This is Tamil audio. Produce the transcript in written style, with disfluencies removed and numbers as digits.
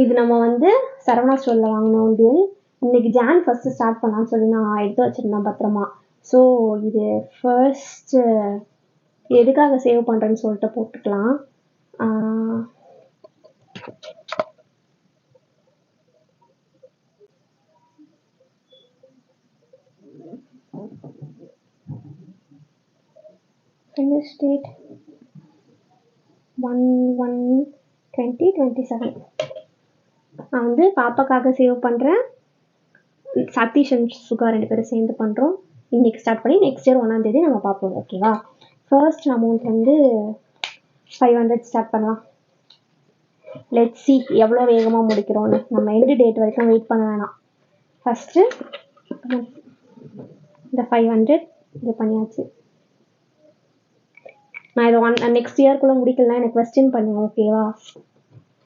இது நம்ம வந்து சரவணா ஸ்டோரில் வாங்கின உண்டியல். இன்னைக்கு Jan 1 ஸ்டார்ட் பண்ணலான்னு சொல்லி நான் எடுத்து வச்சிருந்தேன் பத்திரமா. ஸோ இது ஃபர்ஸ்ட் எதுக்காக சேவ் பண்ணுறேன்னு சொல்லிட்டு போட்டுக்கலாம். finish date 1/1/2027. நான் வந்து பாப்பாக்காக சேவ் பண்ணுறேன். சதீஷ் அண்ட் சுகா 2 பேரும் சேர்ந்து பண்ணுறோம். இன்னைக்கு ஸ்டார்ட் பண்ணி நெக்ஸ்ட் இயர் 1ஆம் தேதி நம்ம பார்ப்போம். ஓகேவா? ஃபர்ஸ்ட் அமௌண்ட் வந்து 500 ஸ்டார்ட் பண்ணலாம். லெட்ஸ் சி எவ்வளோ வேகமாக முடிக்கிறோன்னு. நம்ம எண்டு டேட் வரைக்கும் வெயிட் பண்ண வேணாம். ஃபஸ்ட்டு இந்த 500 இது பண்ணியாச்சு. நான் இதை நெக்ஸ்ட் இயர்க்குள்ளே முடிக்கலாம். எனக்கு கொஸ்டின் பண்ணுங்க. ஓகேவா?